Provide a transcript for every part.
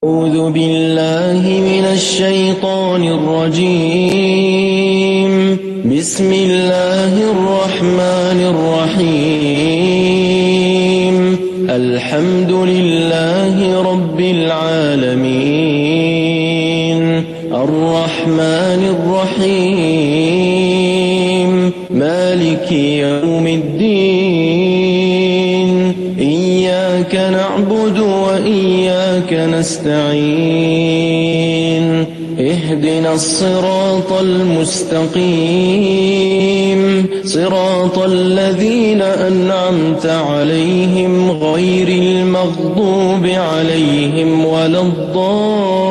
أعوذ بالله من الشيطان الرجيم. بسم الله الرحمن الرحيم. الحمد لله رب العالمين. الرحمن الرحيم. مالك يوم الدين. إياك نعبد وإياك نستعين. اهدنا الصراط المستقيم. صراط الذين أنعمت عليهم غير المغضوب عليهم ولا الضالين.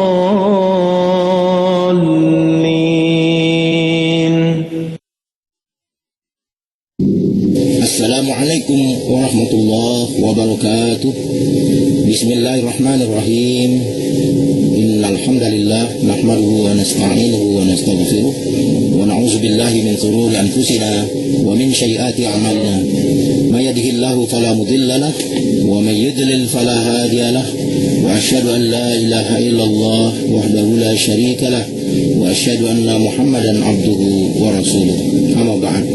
Assalamualaikum warahmatullahi wabarakatuh. Bismillahirrahmanirrahim. Innal hamdalillah nahmaduhu wa nasta'inuhu wa nastaghfiruh wa na'udzu billahi min shururi anfusina wa min sayyiati a'malina. May yahdihillahu fala mudilla lahu wa may yudlil fala hadiya lahu. Wa asyhadu an la ilaha illallah wahdahu la syarika lahu wa asyhadu anna Muhammadan abduhu wa rasuluh. Amma ba'd.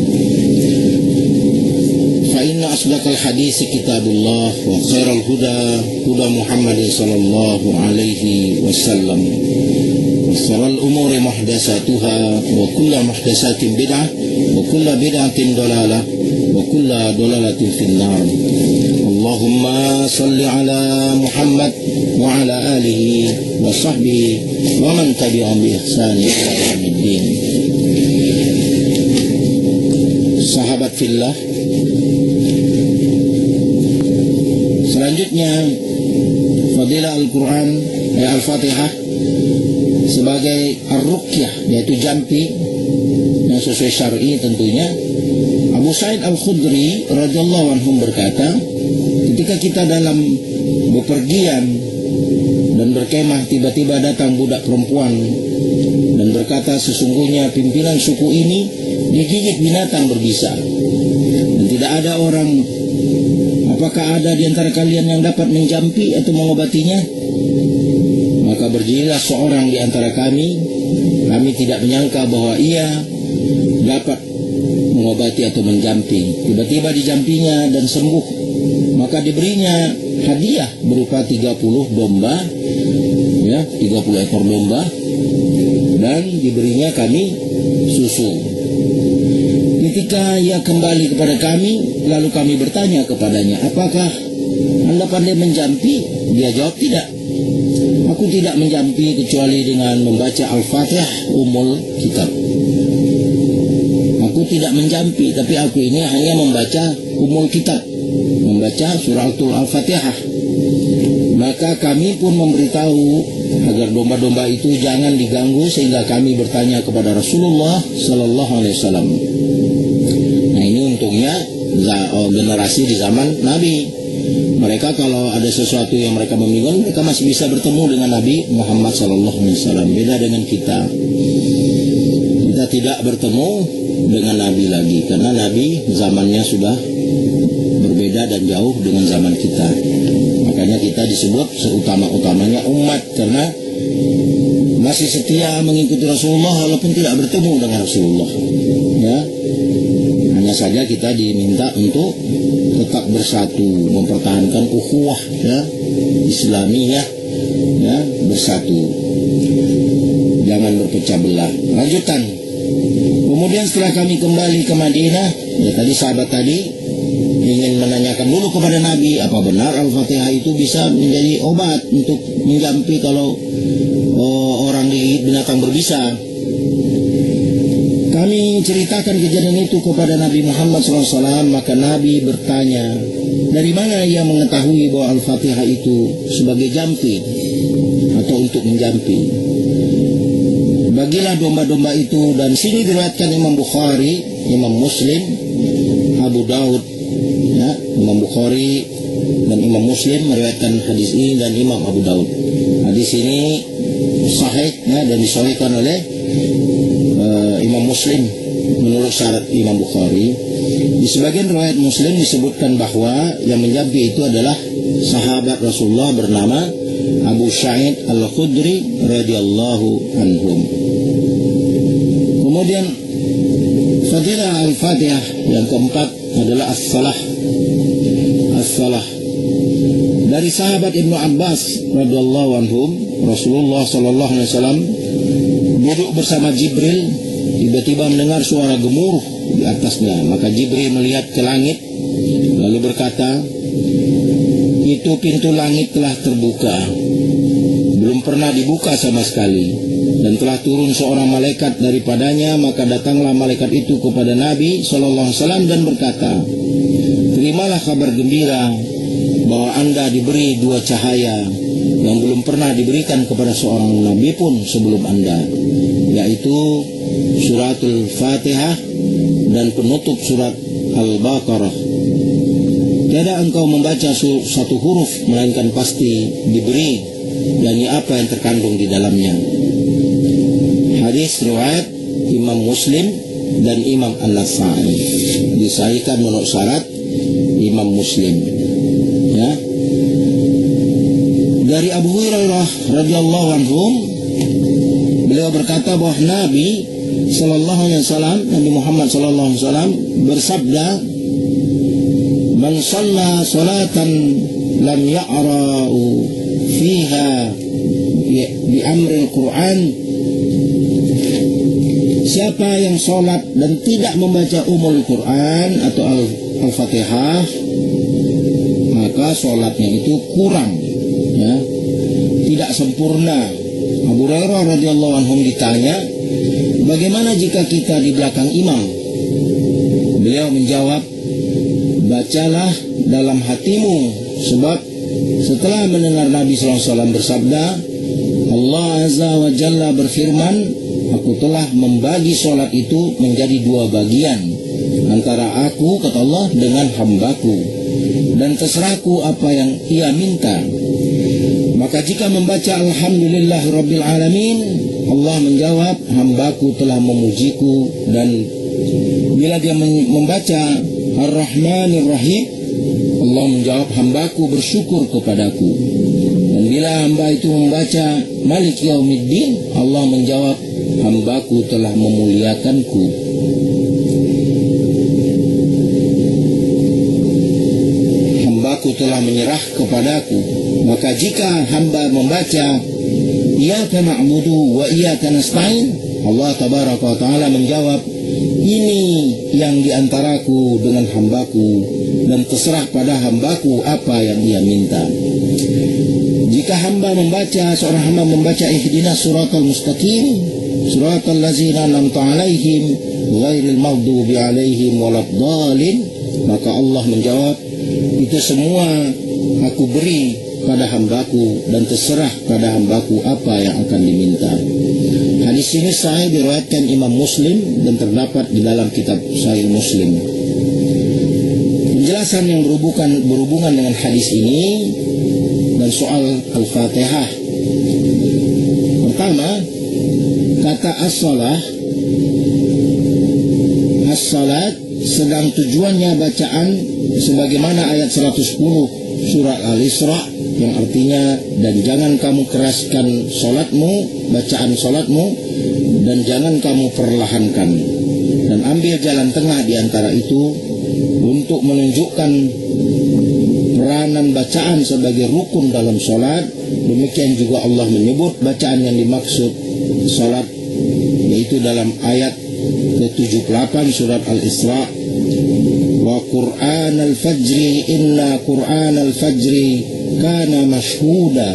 فإن أصدق الحديث كتاب الله وخير الهدى هدى محمد صلى الله عليه وسلم وشر الأمور محدثاتها وكل محدثات بدعة وكل بدعة ضلالة وكل ضلالة في النار. اللهم صل على محمد وعلى آله وصحبه ومن تبعهم بإحسان إلى يوم الدين. Sahabat fillah, selanjutnya fadilah Al-Quran Al-Fatihah sebagai ar-ruqyah, yaitu jampi yang sesuai syar'i tentunya. Abu Sa'id Al-Khudri radhiyallahu anhu berkata, ketika kita dalam bepergian dan berkemah, tiba-tiba datang budak perempuan dan berkata, sesungguhnya pimpinan suku ini digigit binatang berbisa dan tidak ada orang. Apakah ada di antara kalian yang dapat menjampi atau mengobatinya? Maka berdirilah seorang di antara kami. Kami tidak menyangka bahwa ia dapat mengobati atau menjampi. Tiba-tiba dijampinya dan sembuh. Maka diberinya hadiah berupa 30 domba, 30 ekor domba, dan diberinya kami susu. Ketika ia kembali kepada kami, lalu kami bertanya kepadanya, apakah Anda pandai menjampi? Dia jawab, tidak. Aku tidak menjampi kecuali dengan membaca Al-Fatihah Ummul Kitab. Aku tidak menjampi, tapi aku ini hanya membaca Ummul Kitab, membaca surah Al-Fatihah. Maka kami pun memberitahu agar domba-domba itu jangan diganggu, sehingga kami bertanya kepada Rasulullah Sallallahu Alaihi Wasallam. Nah, ini untungnya generasi di zaman Nabi. Mereka kalau ada sesuatu yang mereka membingungkan, mereka masih bisa bertemu dengan Nabi Muhammad Sallallahu Alaihi Wasallam. Beda dengan kita. Kita tidak bertemu dengan Nabi lagi, karena Nabi zamannya sudah berbeda dan jauh dengan zaman kita. Makanya kita disebut seutama-utamanya umat, karena masih setia mengikuti Rasulullah walaupun tidak bertemu dengan Rasulullah. Ya, hanya saja kita diminta untuk tetap bersatu, mempertahankan ukhuwah Islamiyah, bersatu, jangan berpecah belah. Lanjutan. Kemudian setelah kami kembali ke Madinah, tadi sahabat tadi ingin menanyakan dulu kepada Nabi, apa benar Al-Fatihah itu bisa menjadi obat untuk menjampi kalau orang digigit binatang berbisa. Kami ceritakan kejadian itu kepada Nabi Muhammad SAW, maka Nabi bertanya, dari mana ia mengetahui bahwa Al-Fatihah itu sebagai jampi atau untuk menjampi? Bagilah domba-domba itu, dan sini diriwayatkan Imam Bukhari, Imam Muslim, Abu Daud, Imam Bukhari dan Imam Muslim meriwayatkan hadis ini, dan Imam Abu Daud. Hadis ini sahih dan disahihkan oleh Imam Muslim menurut syarat Imam Bukhari. Di sebagian riwayat Muslim disebutkan bahwa yang menjampi itu adalah sahabat Rasulullah bernama Abu Sa'id Al-Khudri radhiyallahu anhum. Kemudian fadilah Al-Fatihah yang keempat adalah as-salah. As-salah. Dari sahabat Ibnu Abbas radhiyallahu anhum, Rasulullah sallallahu alaihi wasallam duduk bersama Jibril, tiba-tiba mendengar suara gemuruh di atasnya. Maka Jibril melihat ke langit lalu berkata, "Itu pintu langit telah terbuka. Belum pernah dibuka sama sekali. Dan telah turun seorang malaikat daripadanya." Maka datanglah malaikat itu kepada Nabi sallallahu alaihi wasallam dan berkata, "Terimalah kabar gembira bahwa Anda diberi dua cahaya yang belum pernah diberikan kepada seorang nabi pun sebelum Anda, yaitu suratul Fatihah dan penutup surat Al-Baqarah. Tiada engkau membaca satu huruf melainkan pasti diberi yakni apa yang terkandung di dalamnya." Hadis riwayat Imam Muslim dan Imam An-Nasa'i, disahihkan menurut syarat Imam Muslim. Ya. Dari Abu Hurairah radhiyallahu anhum, beliau berkata bahwa Nabi sallallahu alaihi wasallam, Nabi Muhammad sallallahu alaihi wasallam bersabda, "Man shalla salatan lam ya'ra'u fiha bi amril Qur'an." Siapa yang sholat dan tidak membaca umul Quran atau Al-Fatihah, maka sholatnya itu kurang, ya, tidak sempurna. Abu Hurairah radhiyallahu anhu ditanya, "Bagaimana jika kita di belakang imam?" Beliau menjawab, "Bacalah dalam hatimu, sebab setelah mendengar Nabi SAW bersabda, Allah Azza wa Jalla berfirman, aku telah membagi sholat itu menjadi dua bagian, antara aku, kata Allah, dengan hambaku, dan terserahku apa yang ia minta. Maka jika membaca Alhamdulillahirabbil alamin, Allah menjawab, hambaku telah memujiku. Dan bila dia membaca Ar-Rahmanir Rahim, Allah menjawab, hambaku bersyukur kepadaku. Dan bila hamba itu membaca Malik Yaumiddin, Allah menjawab, hambaku telah memuliakanku. Hambaku telah menyerah kepadaku. Maka jika hamba membaca Iyyaka na'budu wa iyyaka nasta'in, Allah tabaraka wa ta'ala menjawab, ini yang diantaraku dengan hambaku, dan terserah pada hambaku apa yang dia minta. Jika seorang hamba membaca ihdinas siratal mustaqim, siratal ladzina an'amta 'alaihim ghairil maghdubi 'alaihim waladdallin, maka Allah menjawab, itu semua aku beri pada hambaku, dan terserah pada hambaku apa yang akan diminta. Hadis ini sahih diriwayatkan Imam Muslim dan terdapat di dalam kitab Sahih Muslim. Penjelasan yang berhubungan dengan hadis ini dan soal Al-Fatihah. Pertama, kata as-salat sedang tujuannya bacaan sebagaimana ayat 110 surat Al-Isra, yang artinya, dan jangan kamu keraskan bacaan solatmu, dan jangan kamu perlahankan, dan ambil jalan tengah di antara itu, untuk menunjukkan peranan bacaan sebagai rukun dalam solat. Demikian juga Allah menyebut bacaan yang dimaksud solat, yaitu dalam ayat ke-78 surat Al-Isra, wa Qur'an al-fajri inna Qur'an al-fajri kana mashhuda,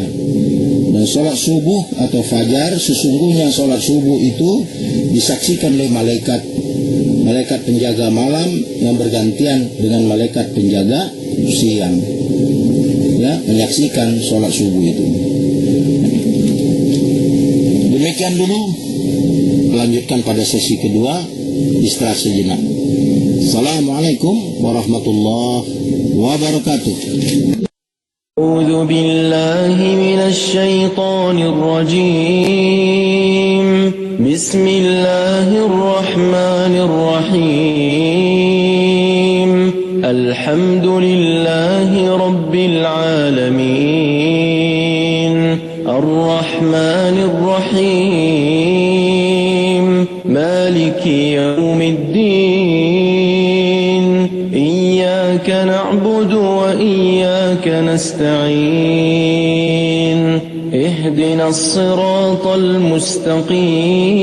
dan solat subuh atau fajar, sesungguhnya solat subuh itu disaksikan oleh malaikat penjaga malam yang bergantian dengan malaikat penjaga siang, ya, menyaksikan solat subuh itu. Demikian dulu, lanjutkan pada sesi kedua, istirahat sejenak. Assalamualaikum warahmatullahi wabarakatuh. أعوذ بالله من الشيطان الرجيم. بسم الله الرحمن الرحيم. الحمد لله رب العالمين. الرحمن الرحيم مالك يوم الدين إياك نعبد وإياك نستعين اهدنا الصراط المستقيم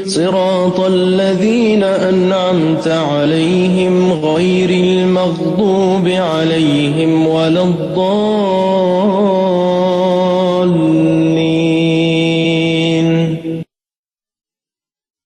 صراط الذين أنعمت عليهم غير المغضوب عليهم ولا الضالين